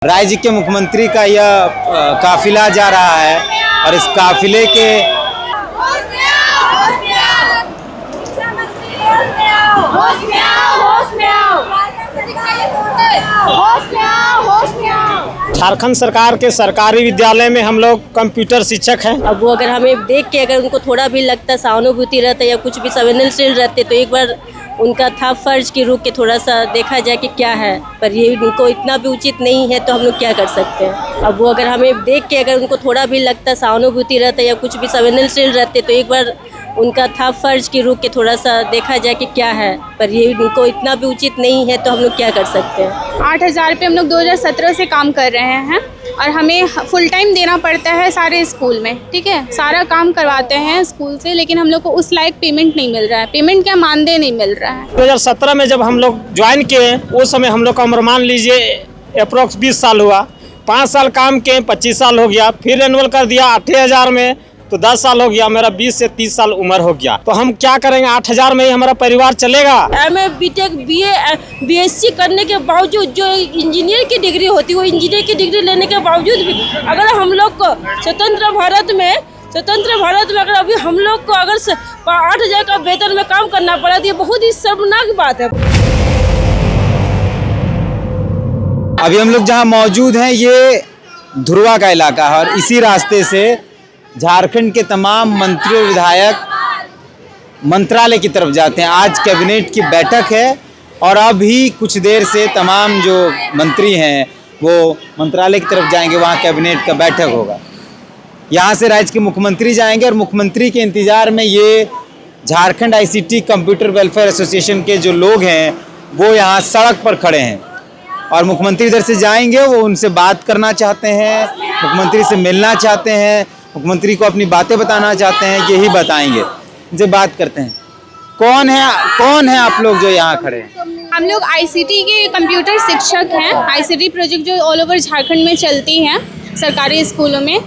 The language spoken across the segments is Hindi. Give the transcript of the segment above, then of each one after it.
राज्य के मुख्यमंत्री का यह काफिला जा रहा है और इस काफिले के झारखंड सरकार के सरकारी विद्यालय में हम लोग कंप्यूटर शिक्षक हैं। अब वो अगर हमें देख के अगर उनको थोड़ा भी लगता सहानुभूति रहता या कुछ भी संवेदनशील रहते तो एक बार उनका था फर्ज की रुक के थोड़ा सा देखा जाए कि क्या है, पर ये उनको इतना भी उचित नहीं है तो हम लोग क्या कर सकते हैं। अब वो अगर हमें देख के अगर उनको थोड़ा भी लगता सहानुभूति रहता या कुछ भी संवेदनशील रहते तो एक बार उनका था फर्ज की रुक के थोड़ा सा देखा जाए कि क्या है, पर ये उनको इतना भी उचित नहीं है तो हम लोग क्या कर सकते हैं। 8,000 रुपये हम लोग 2017 से काम कर रहे हैं और हमें फुल टाइम देना पड़ता है सारे स्कूल में, ठीक है। सारा काम करवाते हैं स्कूल से, लेकिन हम लोग को उस लायक पेमेंट नहीं मिल रहा है। पेमेंट क्या मानदेय नहीं मिल रहा है। 2017 में जब हम लोग ज्वाइन किए उस समय हम लोग का उम्र मान लीजिए अप्रोक्स 20 साल हुआ। 5 साल काम किए 25 साल हो गया, फिर एनुअल कर दिया 8,000 में तो 10 साल हो गया, मेरा 20 से 30 साल उम्र हो गया। तो हम क्या करेंगे? 8,000 में ही हमारा परिवार चलेगा? MA BTech BA BSc करने के बावजूद जो इंजीनियर की डिग्री होती है वो इंजीनियर की डिग्री लेने के बावजूद भी अगर हम लोग को स्वतंत्र भारत में अगर अभी हम लोग को अगर 8,000 का वेतन में काम करना पड़ा तो ये बहुत ही शर्मनाक बात है। अभी हम लोग जहां मौजूद हैं ये धुरवा का इलाका है और इसी रास्ते से झारखंड के तमाम मंत्री और विधायक मंत्रालय की तरफ जाते हैं। आज कैबिनेट की बैठक है और अभी कुछ देर से तमाम जो मंत्री हैं वो मंत्रालय की तरफ जाएंगे, वहाँ कैबिनेट का बैठक होगा। यहाँ से राज्य के मुख्यमंत्री जाएंगे और मुख्यमंत्री के इंतज़ार में ये Jharkhand ICT computer welfare association के जो लोग हैं वो यहाँ सड़क पर खड़े हैं और मुख्यमंत्री इधर से जाएंगे, वो उनसे बात करना चाहते हैं, मुख्यमंत्री से मिलना चाहते हैं, मुख्यमंत्री को अपनी बातें बताना चाहते हैं, यही बताएंगे। इनसे बात करते हैं। कौन है आप लोग जो यहाँ खड़े हैं? हम लोग ICT के कंप्यूटर शिक्षक हैं। ICT प्रोजेक्ट जो ऑल ओवर झारखंड में चलती हैं सरकारी स्कूलों में,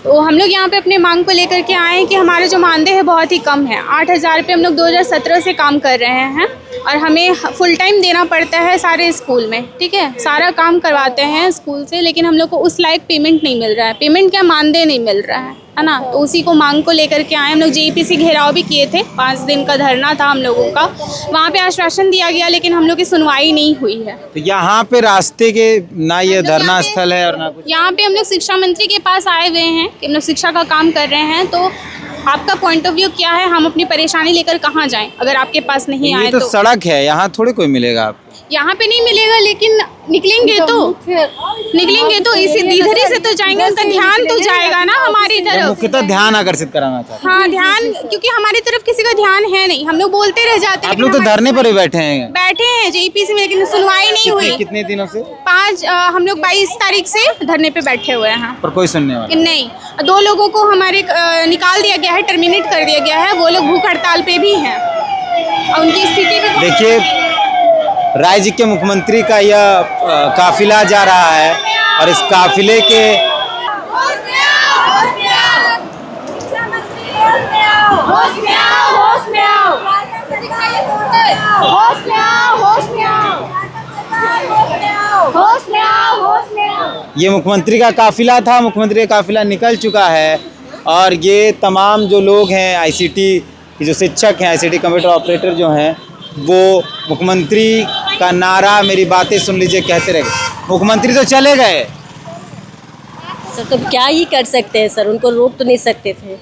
तो हम लोग यहाँ पे अपने मांग को लेकर के आए हैं कि हमारा जो मानदेय है बहुत ही कम है। 8,000 रुपये हम लोग 2017 से काम कर रहे हैं और हमें फुल टाइम देना पड़ता है सारे स्कूल में, ठीक है। सारा काम करवाते हैं स्कूल से, लेकिन हम लोग को उस लायक पेमेंट नहीं मिल रहा है। पेमेंट क्या मानदेय नहीं मिल रहा है ना। तो उसी को मांग को लेकर के आए। हम लोग JEPC घेराव भी किए थे, 5 दिन का धरना था हम लोगों का। वहाँ पे आश्वासन दिया गया लेकिन हम लोग की सुनवाई नहीं हुई है। तो यहाँ पे रास्ते के ना ये धरना स्थल है और ना कुछ। यहाँ पे हम लोग शिक्षा मंत्री के पास आए हुए हैं कि हम लोग शिक्षा का काम कर रहे हैं, तो आपका पॉइंट ऑफ व्यू क्या है? हम अपनी परेशानी लेकर कहाँ जाएं अगर आपके पास नहीं आए? ये तो सड़क है, यहाँ थोड़ी कोई मिलेगा आपको। यहाँ पे नहीं मिलेगा, लेकिन निकलेंगे तो इसी इधर ही से तो जाएंगे। उनका ध्यान तो जाएगा ना हमारी तरफ। मुख्यतः ध्यान आकर्षित कराना चाहते हैं। हाँ, ध्यान, क्योंकि हमारी तरफ किसी का ध्यान है नहीं। हम लोग बोलते रह जाते हैं। आप लोग तो धरने पर ही बैठे हैं JEPC में, लेकिन सुनवाई नहीं हुई। कितने दिनों से? हम लोग 22 तारीख से धरने पे बैठे हुए हैं पर कोई सुनने वाला नहीं। 2 लोगों को हमारे निकाल दिया गया है, टर्मिनेट कर दिया गया है। वो लोग भूख हड़ताल पे भी हैं और उनकी स्थिति भी। देखिए, राज्य के मुख्यमंत्री का यह काफिला जा रहा है और इस काफिले के ये मुख्यमंत्री का काफिला था। मुख्यमंत्री का काफिला निकल चुका है और ये तमाम जो लोग हैं ICT के जो शिक्षक हैं, ICT कंप्यूटर ऑपरेटर जो हैं, वो मुख्यमंत्री का नारा मेरी बातें सुन लीजिए कहते रहे। मुख्यमंत्री तो चले गए सर, तो क्या ही कर सकते हैं सर, उनको रोक तो नहीं सकते थे।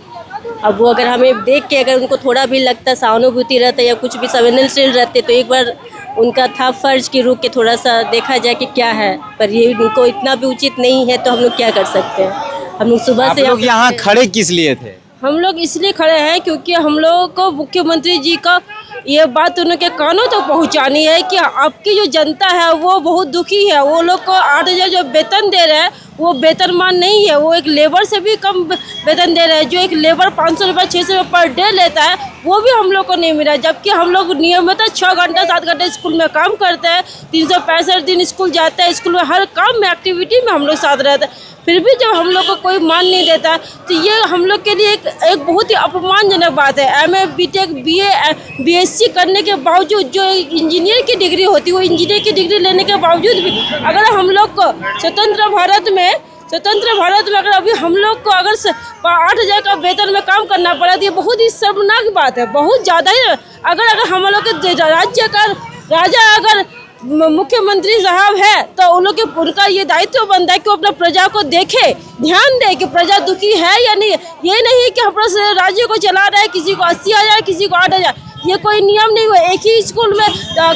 अब वो अगर हमें देख के अगर उनको थोड़ा भी लगता सहानुभूति रहता या कुछ भी संवेदनशील रहते तो एक बार उनका था फर्ज की रुक के थोड़ा सा देखा जाए कि क्या है, पर ये उनको इतना भी उचित नहीं है तो हम लोग क्या कर सकते हैं। हम लोग सुबह से यहाँ खड़े किस लिए थे? हम लोग इसलिए खड़े हैं क्योंकि हम लोगों को मुख्यमंत्री जी का ये बात उनके कानों तक पहुंचानी है कि आपकी जो जनता है वो बहुत दुखी है। वो लोग को 8,000 जो वेतन दे रहे हैं वो वेतनमान नहीं है, वो एक लेबर से भी कम वेतन दे रहे हैं। जो एक लेबर 500 रुपये 600 रुपये पर डे लेता है वो भी हम लोग को नहीं मिला, जबकि हम लोग नियमित 6 घंटा 7 घंटे स्कूल में काम करते हैं, 365 दिन स्कूल जाते हैं, स्कूल में हर काम में एक्टिविटी में हम लोग साथ रहते हैं, फिर भी जब हम लोग को कोई मान नहीं देता तो ये हम लोग के लिए एक बहुत ही अपमानजनक बात है। MA BTech BA BSc करने के बावजूद जो इंजीनियर की डिग्री होती है वो इंजीनियर की डिग्री लेने के बावजूद भी अगर हम लोग को स्वतंत्र भारत में अगर अभी हम लोग को अगर 8,000 का वेतन में काम करना पड़ा तो ये बहुत ही शर्मनाक बात है, बहुत ज़्यादा ही। अगर हम लोग के राज्य का राजा अगर मुख्यमंत्री साहब है तो उन लोग के उनका ये दायित्व बनता है कि वो अपना प्रजा को देखे, ध्यान दे कि प्रजा दुखी है या नहीं। ये नहीं कि अपना राज्य को चला रहा है, किसी को 80,000 किसी को 8,000, ये कोई नियम नहीं हुआ। एक ही स्कूल में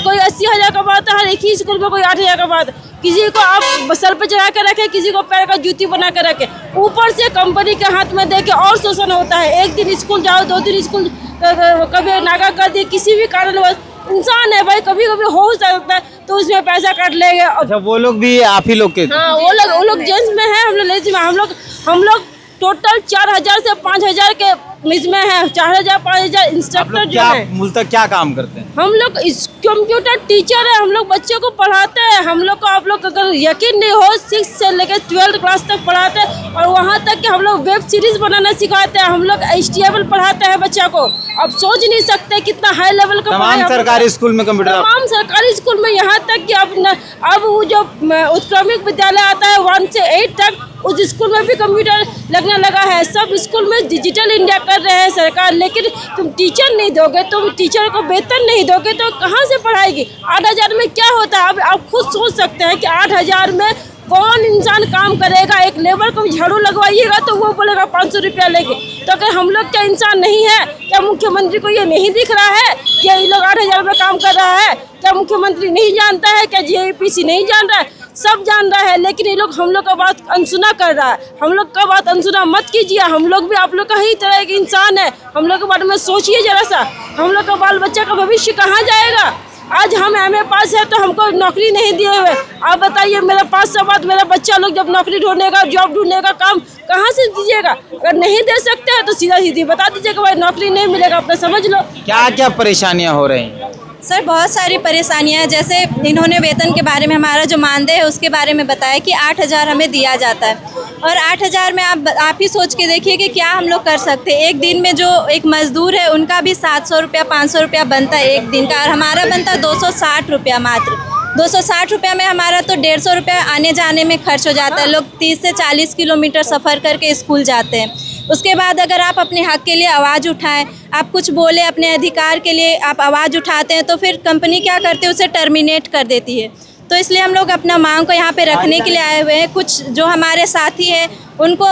कोई 80,000 कमाता है, एक ही स्कूल में कोई 8,000 कमाता है। किसी को आप सर पे चढ़ा के रखे, किसी को पैर का जूती बना के रखे, ऊपर से कंपनी के हाथ में दे के और शोषण होता है। एक दिन स्कूल जाओ, 2 दिन स्कूल कभी नागा कर दिए, किसी भी कारणवश इंसान है भाई, कभी कभी हो सकता है तो उसमें पैसा काट लेंगे। अच्छा, वो लोग भी आप ही लोग के? हाँ, वो लोग जेंट्स में है, हम लोग लेडीज में। हम लोग टोटल 4,000 से 5,000 के इसमें है, 4,000 5,000 इंस्ट्रक्टर जो है। मूलतः क्या काम करते हैं? हम लोग कंप्यूटर टीचर है, हम लोग बच्चों को पढ़ाते हैं। हम लोग को आप लोग अगर यकीन नहीं हो 6 से लेकर 12th क्लास तक पढ़ाते हैं और वहाँ तक कि हम लोग वेब सीरीज बनाना सिखाते हैं, हम लोग HTML पढ़ाते हैं बच्चा को। अब सोच नहीं सकते कितना हाई लेवल का तमाम सरकारी स्कूल में कंप्यूटर? तमाम सरकारी स्कूल में, यहाँ तक कि अब वो जो उत्क्रमिक विद्यालय आता है 1 से 8 तक, उस स्कूल में भी कंप्यूटर लगने लगा है। सब स्कूल में डिजिटल इंडिया कर रहे हैं सरकार, लेकिन तुम टीचर नहीं दोगे, तुम टीचर को वेतन नहीं दोगे तो कहाँ से पढ़ाएगी? 8,000 में क्या होता है? अब आप खुद सोच सकते हैं कि 8,000 में कौन इंसान काम करेगा? एक लेबर को झाड़ू लगवाइएगा तो वो बोलेगा 500 रुपया लेंगे। तो अगर हम लोग क्या इंसान नहीं है क्या? मुख्यमंत्री को ये नहीं दिख रहा है कि ये लोग 8,000 में काम कर रहा है? क्या मुख्यमंत्री नहीं जानता है? क्या JPC नहीं जान रहा है? सब जान रहा है, लेकिन ये लोग हम लोग का बात अनसुना कर रहा है। हम लोग का बात अनसुना मत कीजिए, हम लोग भी आप लोग का ही तरह के इंसान है। हम लोग के बारे में सोचिए जरा सा, हम लोग का बाल बच्चा का भविष्य कहाँ जाएगा? आज हम MA पास है तो हमको नौकरी नहीं दिए हुए। आप बताइए, मेरा 5 साल बाद मेरा बच्चा लोग जब नौकरी ढूंढने का, जॉब ढूंढने का काम कहाँ से दीजिएगा? अगर नहीं दे सकते हैं तो सीधा सीधी बता दीजिएगा भाई नौकरी नहीं मिलेगा, अपना समझ लो। क्या क्या परेशानियां हो रही हैं? सर, बहुत सारी परेशानियां हैं। जैसे इन्होंने वेतन के बारे में, हमारा जो मानदेय है उसके बारे में बताया कि 8,000 हमें दिया जाता है, और 8,000 में आप ही सोच के देखिए कि क्या हम लोग कर सकते हैं। एक दिन में जो एक मजदूर है उनका भी 700 रुपया 500 रुपया बनता है एक दिन का, और हमारा बनता है 260 रुपया मात्र। 260 रुपया में हमारा तो 150 रुपया आने जाने में खर्च हो जाता है। लोग 30 से 40 किलोमीटर सफ़र करके स्कूल जाते हैं। उसके बाद अगर आप अपने हक़ के लिए आवाज़ उठाएं, आप कुछ बोले, अपने अधिकार के लिए आप आवाज़ उठाते हैं, तो फिर कंपनी क्या करती है, उसे टर्मिनेट कर देती है। तो इसलिए हम लोग अपना मांग को यहाँ पे रखने के लिए आए हुए हैं। कुछ जो हमारे साथी हैं उनको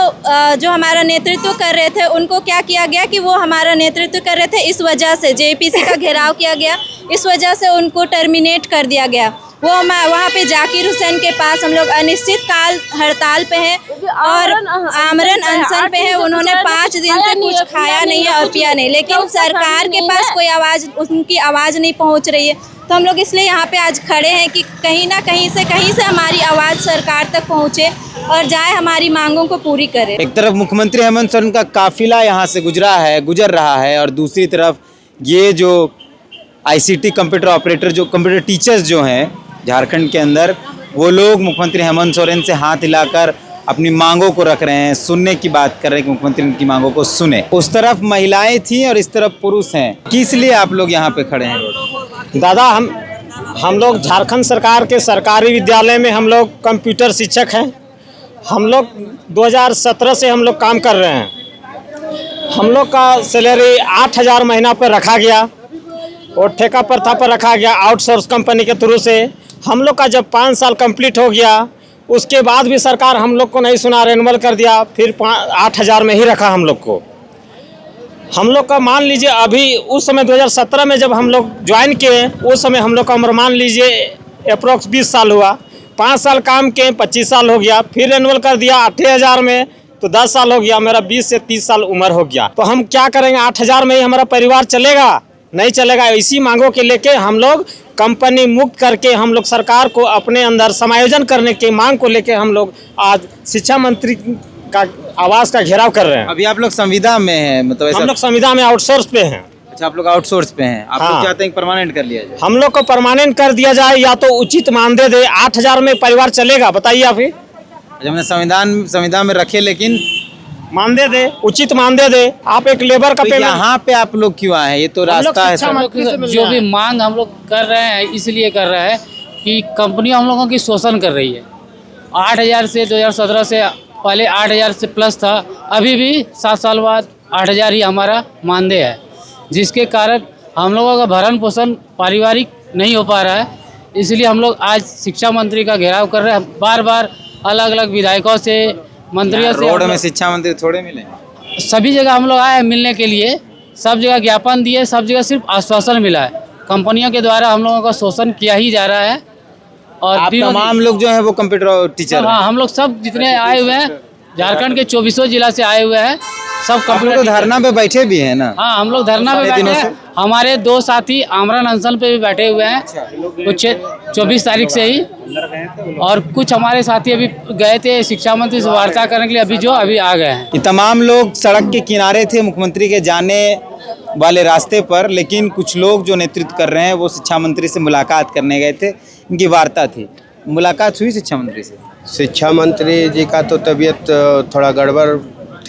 जो हमारा नेतृत्व कर रहे थे, उनको क्या किया गया कि वो हमारा नेतृत्व कर रहे थे, इस वजह से JPC का घेराव किया गया, इस वजह से उनको टर्मिनेट कर दिया गया। वो वहाँ पे जाकिर हुसैन के पास हम लोग अनिश्चित काल हड़ताल पे हैं और आमरण अनशन पे हैं। उन्होंने 5 दिन से कुछ खाया नहीं है और पिया नहीं, लेकिन सरकार के पास कोई आवाज़, उनकी आवाज़ नहीं पहुँच रही है। तो हम लोग इसलिए यहाँ पे आज खड़े हैं कि कहीं ना कहीं से हमारी आवाज़ सरकार तक पहुँचे और जाए, हमारी मांगों को पूरी करे। एक तरफ मुख्यमंत्री हेमंत सोरेन का काफिला यहाँ से गुजर रहा है और दूसरी तरफ ये जो ICT कंप्यूटर ऑपरेटर, जो कंप्यूटर टीचर्स जो हैं झारखंड के अंदर, वो लोग मुख्यमंत्री हेमंत सोरेन से हाथ हिलाकर अपनी मांगों को रख रहे हैं, सुनने की बात कर रहे हैं कि मुख्यमंत्री उनकी मांगों को सुने। उस तरफ महिलाएं थी और इस तरफ पुरुष हैं। किस लिए आप लोग यहाँ पे खड़े हैं? दादा, हम लोग झारखंड सरकार के सरकारी विद्यालय में हम लोग कंप्यूटर शिक्षक हैं। हम लोग 2017 से हम लोग काम कर रहे हैं। हम लोग का सैलरी 8,000 महीना पर रखा गया और ठेका प्रथा पर रखा गया आउटसोर्स कंपनी के थ्रू से। हम लोग का जब 5 साल कंप्लीट हो गया, उसके बाद भी सरकार हम लोग को नहीं सुना, रेन्यूअल कर दिया, फिर 8,000 में ही रखा हम लोग को। हम लोग का मान लीजिए अभी उस समय 2017 में जब हम लोग ज्वाइन किए, उस समय हम लोग का उम्र मान लीजिए अप्रोक्स 20 साल हुआ। 5 साल काम किए, 25 साल हो गया, फिर रेन्यूअल कर दिया 8,000 में, तो 10 साल हो गया। मेरा 20 से 30 साल उम्र हो गया। तो हम क्या करेंगे? 8,000 में ही हमारा परिवार चलेगा? नहीं चलेगा। इसी मांगों के लेके हम लोग कंपनी मुक्त करके हम लोग सरकार को अपने अंदर समायोजन करने की मांग को लेके हम लोग आज शिक्षा मंत्री का आवास का घेराव कर रहे हैं। अभी आप लोग संविदा में हैं, मतलब ऐसा? हम लोग संविदा में आउटसोर्स पे हैं। अच्छा, आप लोग आउटसोर्स पे हैं। आप लोग हाँ। चाहते हैं कि परमानेंट कर लिया जाए? हम लोग को परमानेंट कर दिया जाए या तो उचित मानदेय दे। 8,000 में परिवार चलेगा? बताइए आप ही। जब हमने संविधान में रखे, लेकिन मानदेय दे, उचित मानदेय दे। आप एक लेबर का तो पेमेंट। यहाँ पे आप लोग क्यों आए हैं? ये तो रास्ता है सर। जो भी मांग हम लोग कर रहे हैं इसलिए कर रहे हैं कि कंपनी हम लोगों की शोषण कर रही है। 8,000 से 2017 से पहले 8,000 से प्लस था, अभी भी 7 साल बाद 8,000 ही हमारा मानदेय है, जिसके कारण हम लोगों का भरण पोषण पारिवारिक नहीं हो पा रहा है। इसलिए हम लोग आज शिक्षा मंत्री का घेराव कर रहे हैं। बार बार अलग अलग विधायकों से, मंत्रियों से, रोड में शिक्षा मंत्री थोड़े मिले? सभी जगह हम लोग आए हैं मिलने के लिए। सब जगह ज्ञापन दिए, सब जगह सिर्फ आश्वासन मिला है। कंपनियों के द्वारा हम लोगों का शोषण किया ही जा रहा है। और आप तमाम लोग जो है वो कंप्यूटर टीचर हाँ, हम लोग सब जितने आए हुए हैं झारखंड के 24 जिला से आए हुए हैं, सब आप लोग कंप्यूटर तो धरना पे बैठे भी हैं ना? हाँ, हम लोग धरना पे सारे बैठे दिनों हैं। से? हमारे 2 साथी आमरण अनशन पे भी बैठे हुए हैं, कुछ 24 तारीख से ही। और कुछ हमारे साथी अभी गए थे शिक्षा मंत्री से वार्ता करने के लिए, अभी आ गए हैं। ये तमाम लोग सड़क के किनारे थे मुख्यमंत्री के जाने वाले रास्ते पर, लेकिन कुछ लोग जो नेतृत्व कर रहे हैं वो शिक्षा मंत्री से मुलाकात करने गए थे। इनकी वार्ता थी। मुलाकात हुई शिक्षा मंत्री से? शिक्षा मंत्री जी का तो तबीयत थोड़ा गड़बड़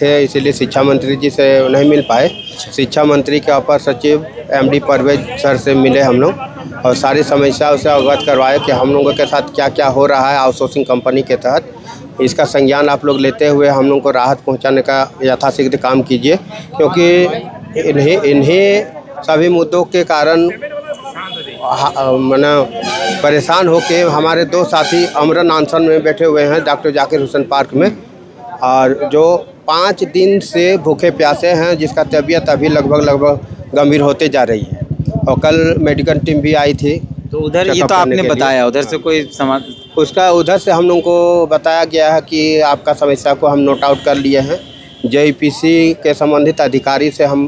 थे, इसीलिए शिक्षा मंत्री जी से नहीं मिल पाए। शिक्षा मंत्री के अपर सचिव MD परवेज सर से मिले हम लोग और सारी समस्याओं से अवगत करवाए कि हम लोगों के साथ क्या क्या हो रहा है आउटसोर्सिंग कंपनी के तहत। इसका संज्ञान आप लोग लेते हुए हम लोग को राहत पहुंचाने का यथाशीघ्र काम कीजिए, क्योंकि इन्हीं सभी मुद्दों के कारण परेशान होके हमारे 2 साथी अमरन अनशन में बैठे हुए हैं डॉक्टर जाकिर हुसैन पार्क में, और जो 5 दिन से भूखे प्यासे हैं, जिसका तबीयत अभी लगभग गंभीर होते जा रही है। और कल मेडिकल टीम भी आई थी। तो उधर ये तो आपने बताया, उधर से कोई उसका उधर से हम लोगों को बताया गया है कि आपका समस्या को हम नोट आउट कर लिए हैं। JPC के संबंधित अधिकारी से हम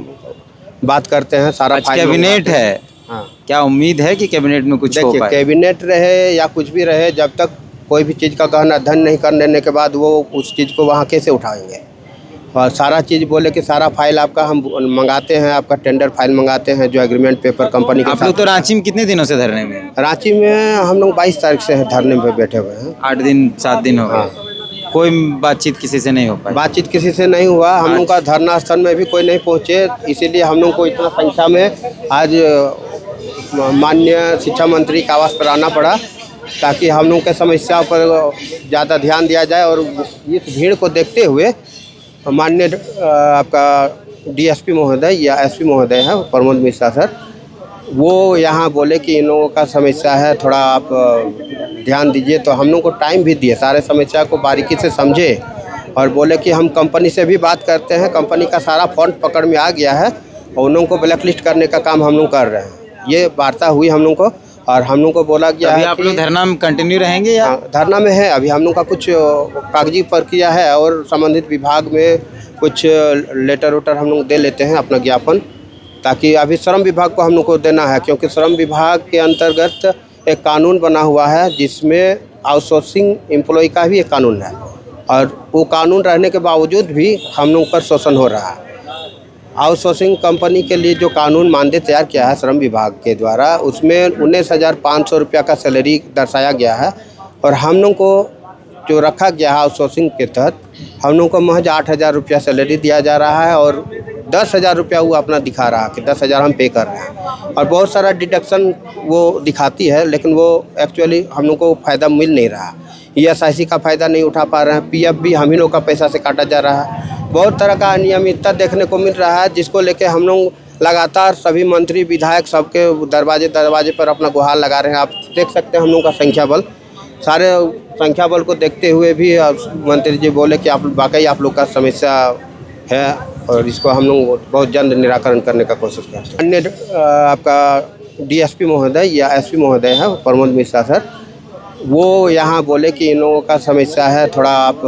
बात करते हैं। सारा कैबिनेट है। हाँ, क्या उम्मीद है कि कैबिनेट में कुछ हो देखिए, पाए? कैबिनेट रहे या कुछ भी रहे, जब तक कोई भी चीज़ का गहन अध्ययन नहीं कर लेने के बाद वो उस चीज़ को वहाँ कैसे उठाएंगे। और सारा चीज़ बोले कि सारा फाइल आपका हम मंगाते हैं, आपका टेंडर फाइल मंगाते हैं, जो एग्रीमेंट पेपर कंपनी के आप लोग तो रांची में कितने दिनों से धरने में हैं? रांची में हम लोग 22 तारीख से धरने में बैठे हुए हैं। 8 दिन 7 दिन हो गए। कोई बातचीत किसी से नहीं हो पाई? बातचीत किसी से नहीं हुआ। हम लोग का धरना स्थल में भी कोई नहीं पहुँचे, इसीलिए हम लोग को इतना संख्या में आज माननीय शिक्षा मंत्री के आवास पर आना पड़ा, ताकि हम लोग के समस्या पर ज़्यादा ध्यान दिया जाए। और इस भीड़ को देखते हुए माननीय आपका DSP महोदय या SP महोदय हैं प्रमोद मिश्रा सर, वो यहाँ बोले कि इन लोगों का समस्या है, थोड़ा आप ध्यान दीजिए। तो हम लोग को टाइम भी दिए, सारे समस्या को बारीकी से समझे और बोले कि हम कंपनी से भी बात करते हैं, कंपनी का सारा फंड पकड़ में आ गया है और उन लोगों को ब्लैक लिस्ट करने का काम हम लोग कर रहे हैं। ये वार्ता हुई हम लोग को, और हम लोग को बोला गया है आप लोग धरना में कंटिन्यू रहेंगे या? धरना में है। अभी हम लोग का कुछ कागजी प्रक्रिया है और संबंधित विभाग में कुछ लेटर वेटर हम लोग दे लेते हैं अपना ज्ञापन, ताकि अभी श्रम विभाग को हम लोग को देना है, क्योंकि श्रम विभाग के अंतर्गत एक कानून बना हुआ है जिसमें आउटसोर्सिंग एम्प्लॉय का भी एक कानून है, और वो कानून रहने के बावजूद भी हम लोग पर शोषण हो रहा है। आउटसोर्सिंग कंपनी के लिए जो कानून मानदेय तैयार किया है श्रम विभाग के द्वारा, उसमें 19,500 रुपया का सैलरी दर्शाया गया है, और हम लोग को जो रखा गया है आउटसोर्सिंग के तहत हम लोग को महज 8,000 रुपया सैलरी दिया जा रहा है, और 10,000 रुपया वो अपना दिखा रहा है कि 10,000 हम पे कर रहे हैं। और बहुत सारा डिडक्शन वो दिखाती है, लेकिन वो एक्चुअली हम लोग को फ़ायदा मिल नहीं रहा। ESIC का फ़ायदा नहीं उठा पा रहे हैं, PF भी हम ही लोग का पैसा से काटा जा रहा है। बहुत तरह का अनियमितता देखने को मिल रहा है, जिसको लेके हम लोग लगातार सभी मंत्री विधायक सबके दरवाजे पर अपना गुहार लगा रहे हैं। आप देख सकते हैं हम लोग का संख्या बल, सारे संख्या बल को देखते हुए भी मंत्री जी बोले कि आप वाकई आप लोग का समस्या है, और इसको हम लोग बहुत जल्द निराकरण करने का कोशिश करते हैं। अन्य आपका DSP महोदय या SP महोदय हैं प्रमोद मिश्रा सर, वो यहाँ बोले कि इन लोगों का समस्या है, थोड़ा आप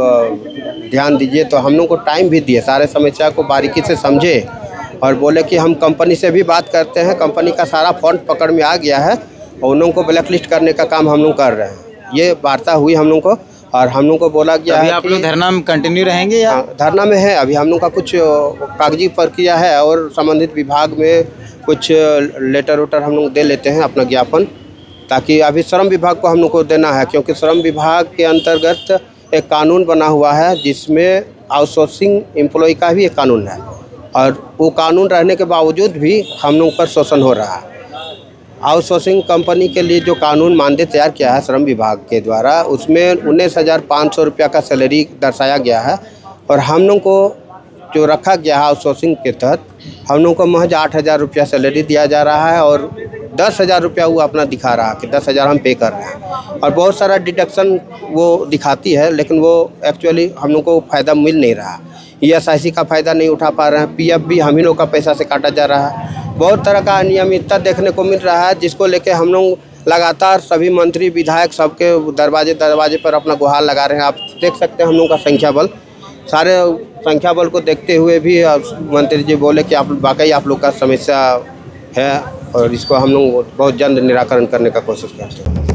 ध्यान दीजिए। तो हम लोग को टाइम भी दिए, सारे समस्या को बारीकी से समझे और बोले कि हम कंपनी से भी बात करते हैं, कंपनी का सारा फंड पकड़ में आ गया है और उन लोगों को ब्लैक लिस्ट करने का काम हम लोग कर रहे हैं। ये वार्ता हुई हम लोग को और हम लोग को बोला गया अभी है आप कि लोग धरना में कंटिन्यू रहेंगे या हाँ, धरना में है। अभी हम लोग का कुछ कागजी प्रक्रिया है और संबंधित विभाग में कुछ लेटर वेटर हम लोग दे लेते हैं अपना ज्ञापन, ताकि अभी श्रम विभाग को हम लोग को देना है, क्योंकि श्रम विभाग के अंतर्गत एक कानून बना हुआ है जिसमें आउटसोर्सिंग एम्प्लॉय का भी एक कानून है और वो कानून रहने के बावजूद भी हम लोग पर शोषण हो रहा है। आउटसोर्सिंग कंपनी के लिए जो कानून मानदे तैयार किया है श्रम विभाग के द्वारा, उसमें 19,500 रुपया का सैलरी दर्शाया गया है और हम लोग को जो रखा गया है आउटसोर्सिंग के तहत हम लोग को महज 8,000 रुपया सैलरी दिया जा रहा है और 10,000 रुपया वो अपना दिखा रहा है कि 10,000 हम पे कर रहे हैं और बहुत सारा डिडक्शन वो दिखाती है, लेकिन वो एक्चुअली हम लोग को फ़ायदा मिल नहीं रहा। ESIC का फ़ायदा नहीं उठा पा रहे हैं, PF भी हम ही लोग का पैसा से काटा जा रहा है। बहुत तरह का अनियमितता देखने को मिल रहा है, जिसको लेके हम लोग लगातार सभी मंत्री विधायक सबके दरवाजे पर अपना गुहार लगा रहे हैं। आप देख सकते हैं हम लोग का संख्या बल, सारे संख्या बल को देखते हुए भी मंत्री जी बोले कि आप वाकई आप लोग का समस्या है और इसको हम लोग बहुत जल्द निराकरण करने का कोशिश करते हैं।